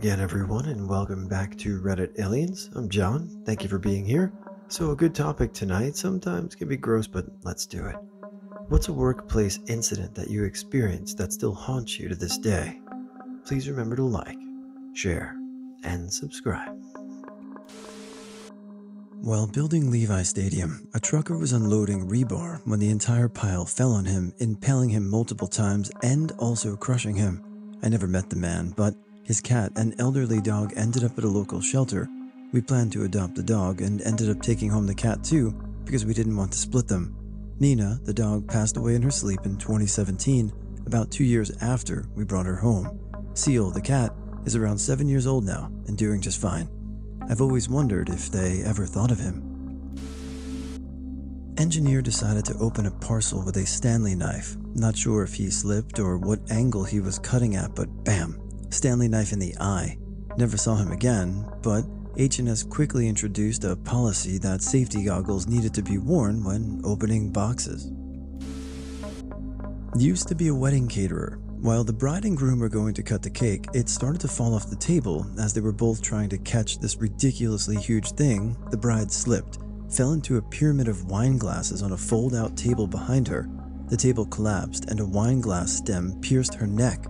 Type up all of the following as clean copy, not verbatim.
again, everyone, and welcome back to Reddit Aliens. I'm John. Thank you for being here. So, a good topic tonight sometimes can be gross, but let's do it. What's a workplace incident that you experienced that still haunts you to this day? Please remember to like, share, and subscribe. While building Levi Stadium, a trucker was unloading rebar when the entire pile fell on him, impaling him multiple times and also crushing him. I never met the man, but his cat, an elderly dog, ended up at a local shelter. We planned to adopt the dog and ended up taking home the cat too because we didn't want to split them. Nina, the dog, passed away in her sleep in 2017, about 2 years after we brought her home. Seal, the cat, is around 7 years old now and doing just fine. I've always wondered if they ever thought of him. Engineer decided to open a parcel with a Stanley knife. Not sure if he slipped or what angle he was cutting at, but bam! Stanley knife in the eye. Never saw him again, but H&S quickly introduced a policy that safety goggles needed to be worn when opening boxes. Used to be a wedding caterer. While the bride and groom were going to cut the cake, it started to fall off the table as they were both trying to catch this ridiculously huge thing. The bride slipped, fell into a pyramid of wine glasses on a fold-out table behind her. The table collapsed and a wine glass stem pierced her neck.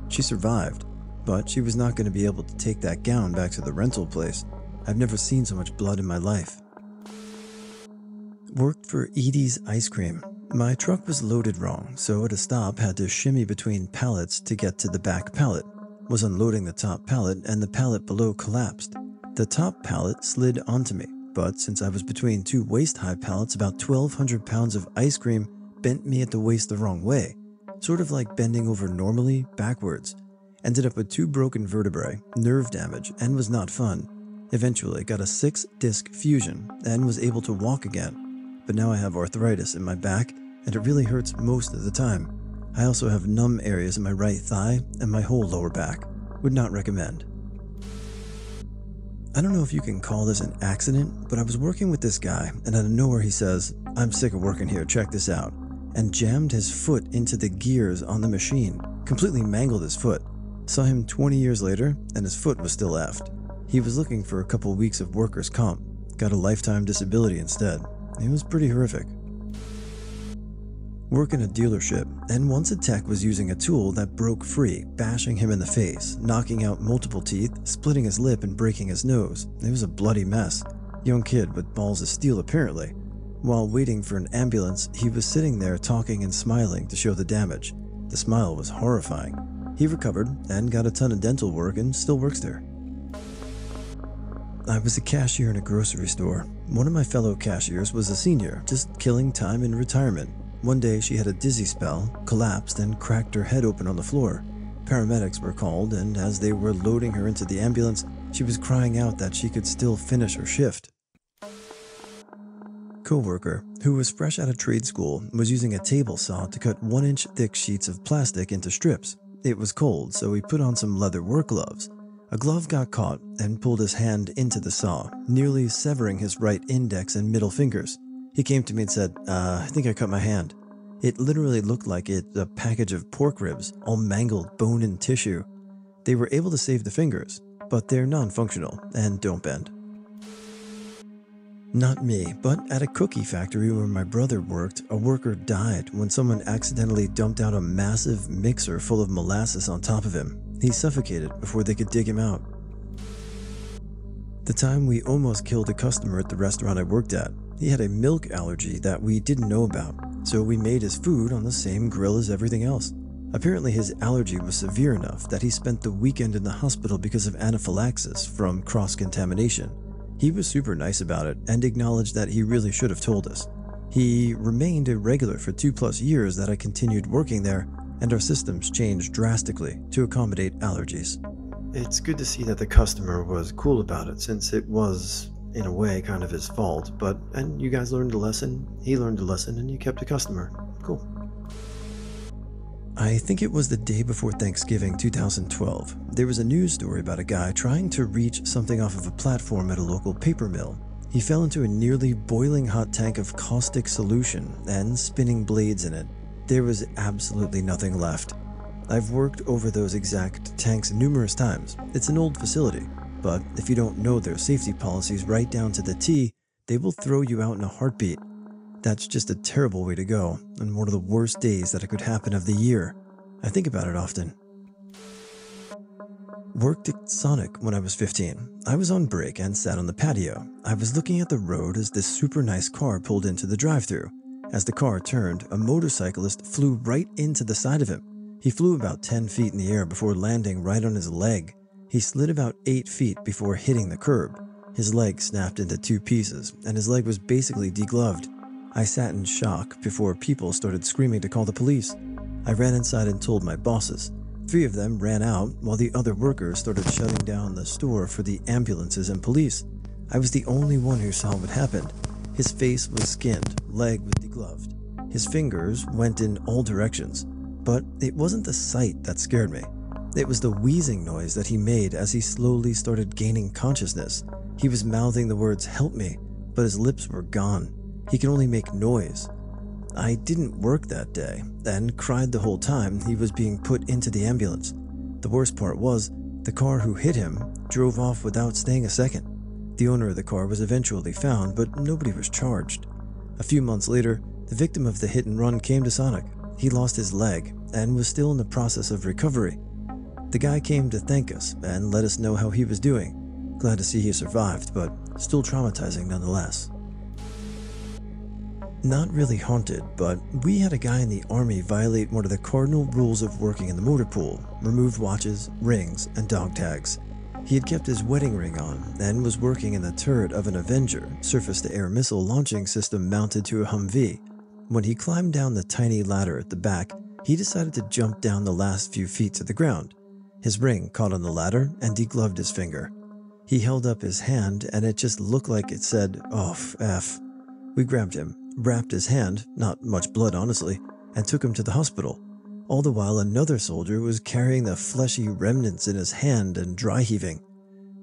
She survived, but she was not going to be able to take that gown back to the rental place. I've never seen so much blood in my life. Worked for Edie's Ice Cream. My truck was loaded wrong, so at a stop had to shimmy between pallets to get to the back pallet. Was unloading the top pallet and the pallet below collapsed. The top pallet slid onto me, but since I was between two waist-high pallets, about 1,200 pounds of ice cream bent me at the waist the wrong way, sort of like bending over normally, backwards. Ended up with 2 broken vertebrae, nerve damage, and was not fun. Eventually got a 6-disc fusion and was able to walk again. But now I have arthritis in my back and it really hurts most of the time. I also have numb areas in my right thigh and my whole lower back. Would not recommend. I don't know if you can call this an accident, but I was working with this guy and out of nowhere he says, "I'm sick of working here, check this out," and jammed his foot into the gears on the machine. Completely mangled his foot. Saw him 20 years later, and his foot was still effed. He was looking for a couple weeks of workers' comp. Got a lifetime disability instead. It was pretty horrific. Work in a dealership, and once a tech was using a tool that broke free, bashing him in the face, knocking out multiple teeth, splitting his lip, and breaking his nose. It was a bloody mess. Young kid with balls of steel apparently. While waiting for an ambulance, he was sitting there talking and smiling to show the damage. The smile was horrifying. He recovered and got a ton of dental work and still works there. I was a cashier in a grocery store. One of my fellow cashiers was a senior, just killing time in retirement. One day she had a dizzy spell, collapsed, and cracked her head open on the floor. Paramedics were called, and as they were loading her into the ambulance, she was crying out that she could still finish her shift. Coworker, who was fresh out of trade school, was using a table saw to cut 1-inch thick sheets of plastic into strips. It was cold, so he put on some leather work gloves. A glove got caught and pulled his hand into the saw, nearly severing his right index and middle fingers. He came to me and said, I think I cut my hand. It literally looked like a package of pork ribs, all mangled bone and tissue. They were able to save the fingers, but they're non-functional and don't bend. Not me, but at a cookie factory where my brother worked, a worker died when someone accidentally dumped out a massive mixer full of molasses on top of him. He suffocated before they could dig him out. The time we almost killed a customer at the restaurant I worked at. He had a milk allergy that we didn't know about, so we made his food on the same grill as everything else. Apparently his allergy was severe enough that he spent the weekend in the hospital because of anaphylaxis from cross-contamination. He was super nice about it and acknowledged that he really should have told us. He remained a regular for 2+ years that I continued working there, and our systems changed drastically to accommodate allergies. It's good to see that the customer was cool about it, since it was, in a way, kind of his fault, and you guys learned a lesson, he learned a lesson, and you kept a customer. Cool. I think it was the day before Thanksgiving 2012. There was a news story about a guy trying to reach something off of a platform at a local paper mill. He fell into a nearly boiling hot tank of caustic solution and spinning blades in it. There was absolutely nothing left. I've worked over those exact tanks numerous times. It's an old facility, but if you don't know their safety policies right down to the T, they will throw you out in a heartbeat. That's just a terrible way to go, and one of the worst days that it could happen of the year. I think about it often. Worked at Sonic when I was 15. I was on break and sat on the patio. I was looking at the road as this super nice car pulled into the drive-thru. As the car turned, a motorcyclist flew right into the side of him. He flew about 10 feet in the air before landing right on his leg. He slid about 8 feet before hitting the curb. His leg snapped into 2 pieces, and his leg was basically degloved. I sat in shock before people started screaming to call the police. I ran inside and told my bosses. 3 of them ran out while the other workers started shutting down the store for the ambulances and police. I was the only one who saw what happened. His face was skinned, leg was degloved. His fingers went in all directions. But it wasn't the sight that scared me. It was the wheezing noise that he made as he slowly started gaining consciousness. He was mouthing the words, "Help me," but his lips were gone. He could only make noise. I didn't work that day and cried the whole time he was being put into the ambulance. The worst part was, the car who hit him drove off without staying a second. The owner of the car was eventually found, but nobody was charged. A few months later, the victim of the hit and run came to Sonic. He lost his leg and was still in the process of recovery. The guy came to thank us and let us know how he was doing. Glad to see he survived, but still traumatizing nonetheless. Not really haunted, but we had a guy in the army violate one of the cardinal rules of working in the motor pool: remove watches, rings, and dog tags. He had kept his wedding ring on and was working in the turret of an Avenger surface-to-air missile launching system mounted to a Humvee. When he climbed down the tiny ladder at the back, he decided to jump down the last few feet to the ground. His ring caught on the ladder and degloved his finger. He held up his hand and it just looked like it said, "Oh, F." We grabbed him, wrapped his hand, not much blood honestly, and took him to the hospital. All the while another soldier was carrying the fleshy remnants in his hand and dry heaving.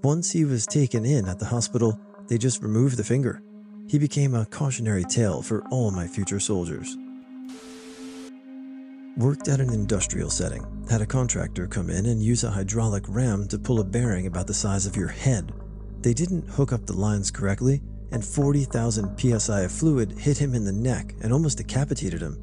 Once he was taken in at the hospital, they just removed the finger. He became a cautionary tale for all my future soldiers. Worked at an industrial setting. Had a contractor come in and use a hydraulic ram to pull a bearing about the size of your head. They didn't hook up the lines correctly, and 40,000 psi of fluid hit him in the neck and almost decapitated him.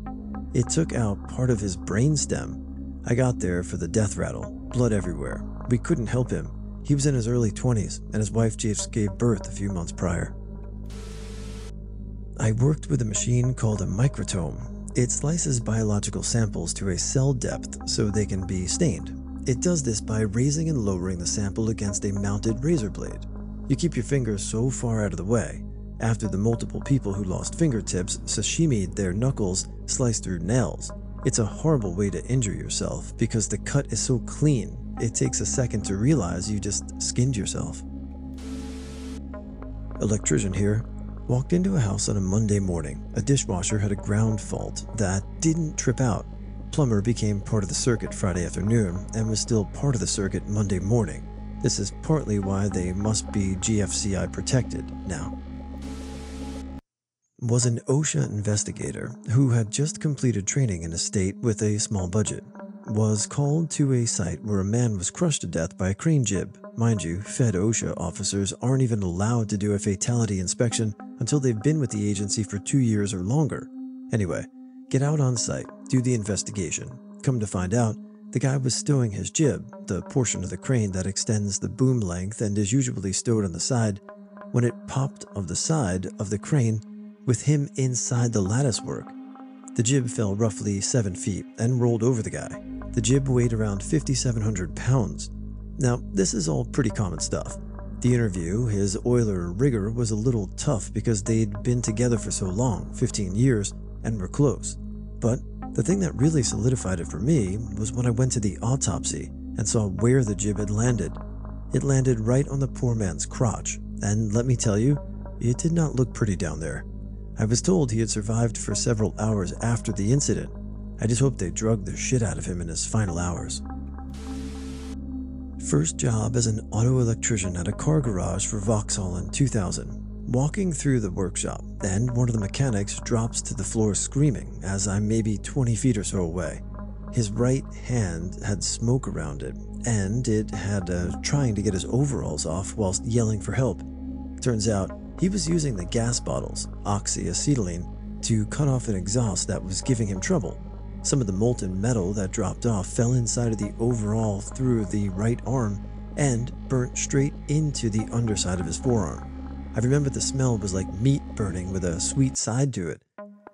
It took out part of his brainstem. I got there for the death rattle, blood everywhere. We couldn't help him. He was in his early 20s, and his wife just gave birth a few months prior. I worked with a machine called a microtome. It slices biological samples to a cell depth so they can be stained. It does this by raising and lowering the sample against a mounted razor blade. You keep your fingers so far out of the way. After the multiple people who lost fingertips sashimi'd their knuckles sliced through nails. It's a horrible way to injure yourself because the cut is so clean, it takes a second to realize you just skinned yourself. Electrician here. Walked into a house on a Monday morning. A dishwasher had a ground fault that didn't trip out. Plumber became part of the circuit Friday afternoon and was still part of the circuit Monday morning. This is partly why they must be GFCI protected now. Was an OSHA investigator who had just completed training in a state with a small budget. Was called to a site where a man was crushed to death by a crane jib. Mind you, Fed OSHA officers aren't even allowed to do a fatality inspection until they've been with the agency for 2 years or longer. Anyway, get out on site, do the investigation. Come to find out, the guy was stowing his jib, the portion of the crane that extends the boom length and is usually stowed on the side, when it popped off the side of the crane with him inside the latticework. The jib fell roughly 7 feet and rolled over the guy. The jib weighed around 5,700 pounds. Now, this is all pretty common stuff. The interview, his oiler rigger, was a little tough because they'd been together for so long, 15 years, and were close. But the thing that really solidified it for me was when I went to the autopsy and saw where the jib had landed. It landed right on the poor man's crotch, and let me tell you, it did not look pretty down there. I was told he had survived for several hours after the incident. I just hope they drugged the shit out of him in his final hours. First job as an auto electrician at a car garage for Vauxhall in 2000. Walking through the workshop, and one of the mechanics drops to the floor screaming as I'm maybe 20 feet or so away. His right hand had smoke around it, and it had trying to get his overalls off whilst yelling for help. Turns out, he was using the gas bottles, oxyacetylene, to cut off an exhaust that was giving him trouble. Some of the molten metal that dropped off fell inside of the overall through the right arm and burnt straight into the underside of his forearm. I remember the smell was like meat burning with a sweet side to it.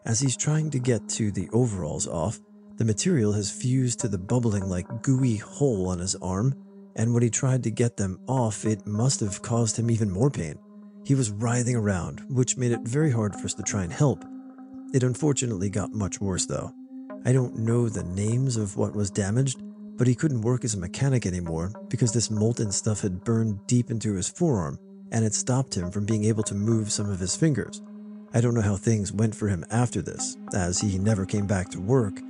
As he's trying to get to the overalls off, the material has fused to the bubbling like gooey hole on his arm, and when he tried to get them off, it must have caused him even more pain. He was writhing around, which made it very hard for us to try and help. It unfortunately got much worse though. I don't know the names of what was damaged, but he couldn't work as a mechanic anymore because this molten stuff had burned deep into his forearm, and it stopped him from being able to move some of his fingers. I don't know how things went for him after this, as he never came back to work,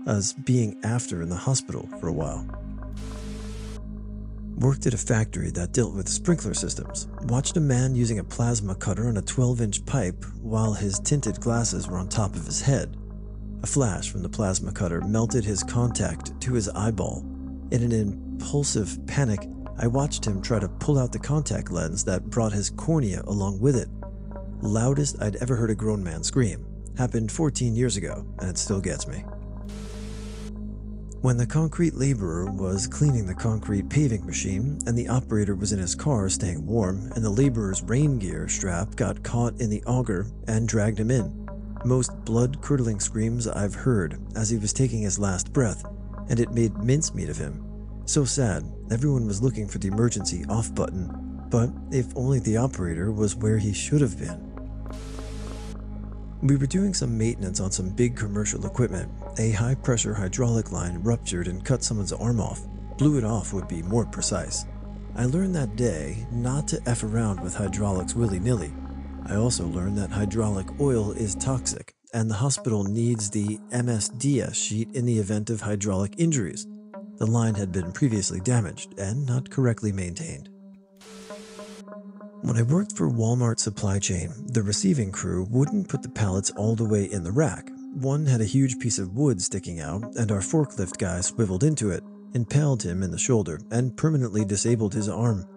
as being after in the hospital for a while. Worked at a factory that dealt with sprinkler systems. Watched a man using a plasma cutter on a 12-inch pipe while his tinted glasses were on top of his head. A flash from the plasma cutter melted his contact to his eyeball. In an impulsive panic, I watched him try to pull out the contact lens that brought his cornea along with it. Loudest I'd ever heard a grown man scream. Happened 14 years ago, and it still gets me. When the concrete laborer was cleaning the concrete paving machine, and the operator was in his car staying warm, and the laborer's rain gear strap got caught in the auger and dragged him in. Most blood-curdling screams I've heard as he was taking his last breath, and it made mincemeat of him. So sad, everyone was looking for the emergency off button, but if only the operator was where he should have been. We were doing some maintenance on some big commercial equipment. A high-pressure hydraulic line ruptured and cut someone's arm off. Blew it off would be more precise. I learned that day not to F around with hydraulics willy-nilly. I also learned that hydraulic oil is toxic, and the hospital needs the MSDS sheet in the event of hydraulic injuries. The line had been previously damaged and not correctly maintained. When I worked for Walmart supply chain, the receiving crew wouldn't put the pallets all the way in the rack. One had a huge piece of wood sticking out, and our forklift guy swiveled into it, impaled him in the shoulder, and permanently disabled his arm.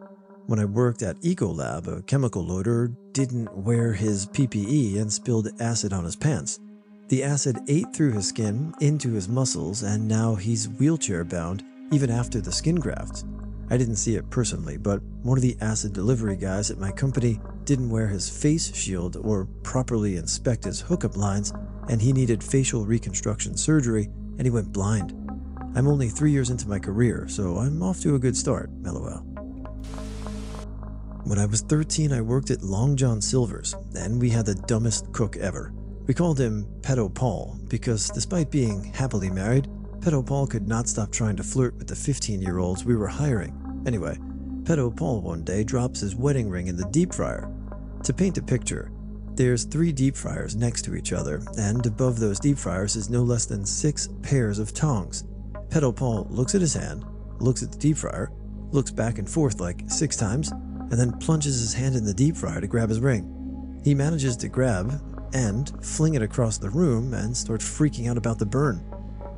When I worked at Ecolab, a chemical loader didn't wear his PPE and spilled acid on his pants. The acid ate through his skin, into his muscles, and now he's wheelchair-bound even after the skin grafts. I didn't see it personally, but one of the acid delivery guys at my company didn't wear his face shield or properly inspect his hookup lines, and he needed facial reconstruction surgery, and he went blind. I'm only 3 years into my career, so I'm off to a good start, lol. When I was 13, I worked at Long John Silver's, and we had the dumbest cook ever. We called him Pedo Paul because despite being happily married, Pedo Paul could not stop trying to flirt with the 15-year-olds we were hiring. Anyway, Pedo Paul one day drops his wedding ring in the deep fryer. To paint a picture, there's 3 deep fryers next to each other, and above those deep fryers is no less than 6 pairs of tongs. Pedo Paul looks at his hand, looks at the deep fryer, looks back and forth like 6 times, and then plunges his hand in the deep fryer to grab his ring. He manages to grab and fling it across the room and start freaking out about the burn.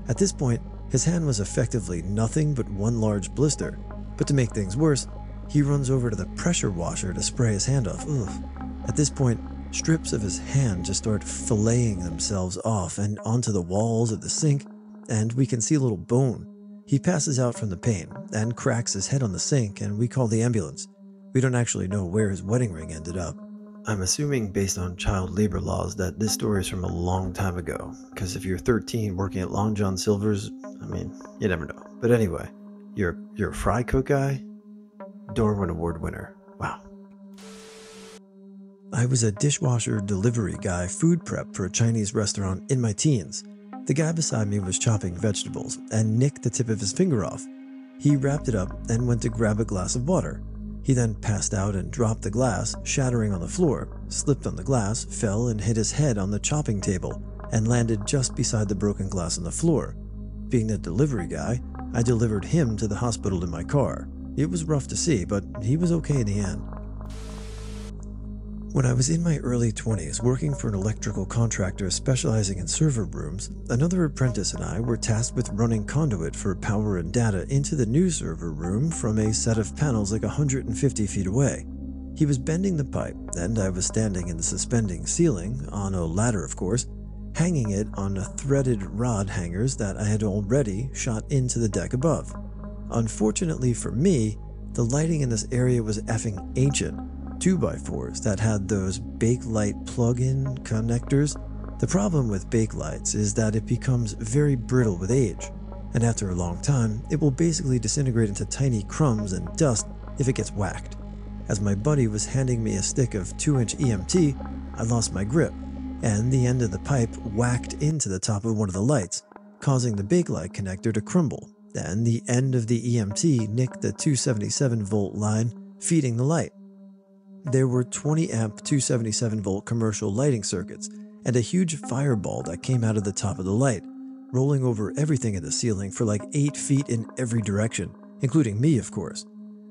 At this point, his hand was effectively nothing but one large blister, but to make things worse, he runs over to the pressure washer to spray his hand off. Ugh. At this point, strips of his hand just start filleting themselves off and onto the walls of the sink, and we can see a little bone. He passes out from the pain and cracks his head on the sink, and we call the ambulance. We don't actually know where his wedding ring ended up. I'm assuming based on child labor laws that this story is from a long time ago, because if you're 13 working at Long John Silver's, I mean, you never know. But anyway, you're a fry cook guy? Darwin Award winner. Wow. I was a dishwasher delivery guy food prep for a Chinese restaurant in my teens. The guy beside me was chopping vegetables and nicked the tip of his finger off. He wrapped it up and went to grab a glass of water. He then passed out and dropped the glass, shattering on the floor, slipped on the glass, fell and hit his head on the chopping table, and landed just beside the broken glass on the floor. Being the delivery guy, I delivered him to the hospital in my car. It was rough to see, but he was okay in the end. When I was in my early 20s working for an electrical contractor specializing in server rooms, another apprentice and I were tasked with running conduit for power and data into the new server room from a set of panels like 150 feet away. He was bending the pipe, and I was standing in the suspending ceiling, on a ladder of course, hanging it on threaded rod hangers that I had already shot into the deck above. Unfortunately for me, the lighting in this area was effing ancient. 2x4s that had those Bakelite plug-in connectors. The problem with Bakelights is that it becomes very brittle with age, and after a long time, it will basically disintegrate into tiny crumbs and dust if it gets whacked. As my buddy was handing me a stick of 2-inch EMT, I lost my grip, and the end of the pipe whacked into the top of one of the lights, causing the Bakelite connector to crumble, and the end of the EMT nicked the 277-volt line feeding the light. There were 20-amp 277-volt commercial lighting circuits and a huge fireball that came out of the top of the light, rolling over everything in the ceiling for like 8 feet in every direction, including me, of course.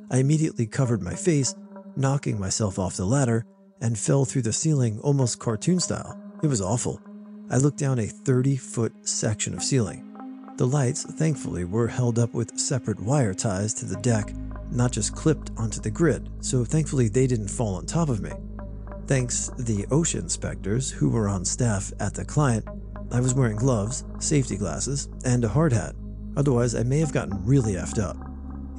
I immediately covered my face, knocking myself off the ladder, and fell through the ceiling almost cartoon style. It was awful. I looked down a 30-foot section of ceiling. The lights, thankfully, were held up with separate wire ties to the deck, not just clipped onto the grid, so thankfully they didn't fall on top of me. Thanks the OSHA inspectors who were on staff at the client, I was wearing gloves, safety glasses, and a hard hat. Otherwise, I may have gotten really effed up.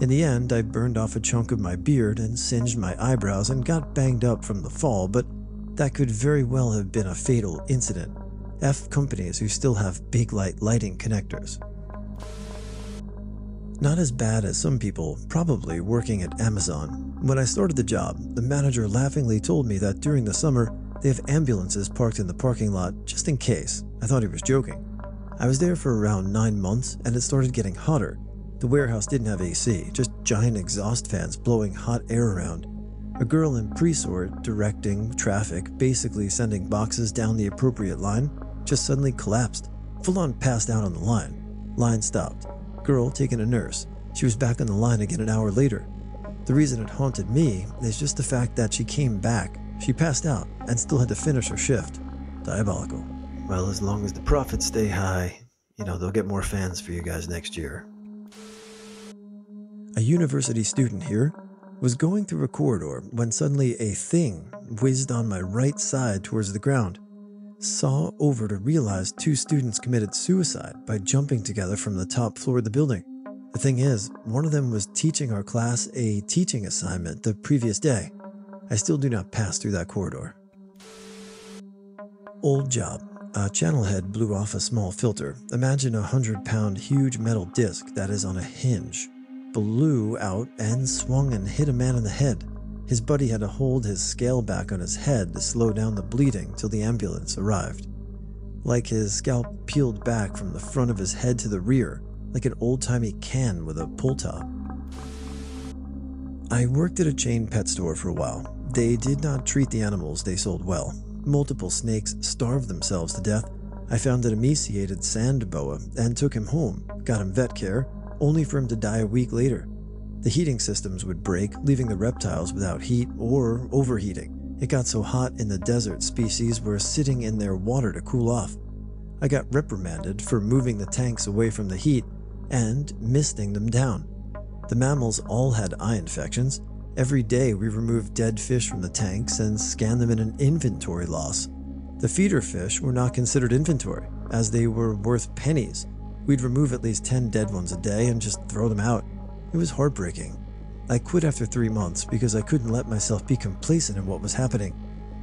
In the end, I burned off a chunk of my beard and singed my eyebrows and got banged up from the fall, but that could very well have been a fatal incident. F companies who still have Bakelite lighting connectors. Not as bad as some people, probably working at Amazon. When I started the job, the manager laughingly told me that during the summer, they have ambulances parked in the parking lot just in case. I thought he was joking. I was there for around 9 months, and it started getting hotter. The warehouse didn't have AC, just giant exhaust fans blowing hot air around. A girl in pre-sort, directing traffic, basically sending boxes down the appropriate line, just suddenly collapsed, full-on passed out on the line. Line stopped. Girl taking a nurse. She was back on the line again an hour later. The reason it haunted me is just the fact that she came back. She passed out and still had to finish her shift. Diabolical. Well, as long as the profits stay high, they'll get more fans for you guys next year. A university student here was going through a corridor when suddenly a thing whizzed on my right side towards the ground. Saw over to realize 2 students committed suicide by jumping together from the top floor of the building. The thing is, one of them was teaching our class a teaching assignment the previous day. I still do not pass through that corridor. Old job. A channel head blew off a small filter. Imagine a 100-pound huge metal disc that is on a hinge. Blew out and swung and hit a man in the head. His buddy had to hold his scale back on his head to slow down the bleeding till the ambulance arrived. Like his scalp peeled back from the front of his head to the rear, like an old-timey can with a pull top. I worked at a chain pet store for a while. They did not treat the animals they sold well. Multiple snakes starved themselves to death. I found an emaciated sand boa and took him home, got him vet care, only for him to die a week later. The heating systems would break, leaving the reptiles without heat or overheating. It got so hot in the desert, species were sitting in their water to cool off. I got reprimanded for moving the tanks away from the heat and misting them down. The mammals all had eye infections. Every day we removed dead fish from the tanks and scanned them in an inventory loss. The feeder fish were not considered inventory, as they were worth pennies. We'd remove at least 10 dead ones a day and just throw them out. It was heartbreaking. I quit after 3 months because I couldn't let myself be complacent in what was happening.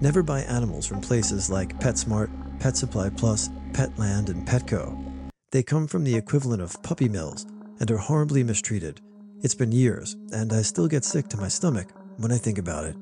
Never buy animals from places like PetSmart, Pet Supply Plus, Petland, and Petco. They come from the equivalent of puppy mills and are horribly mistreated. It's been years, and I still get sick to my stomach when I think about it.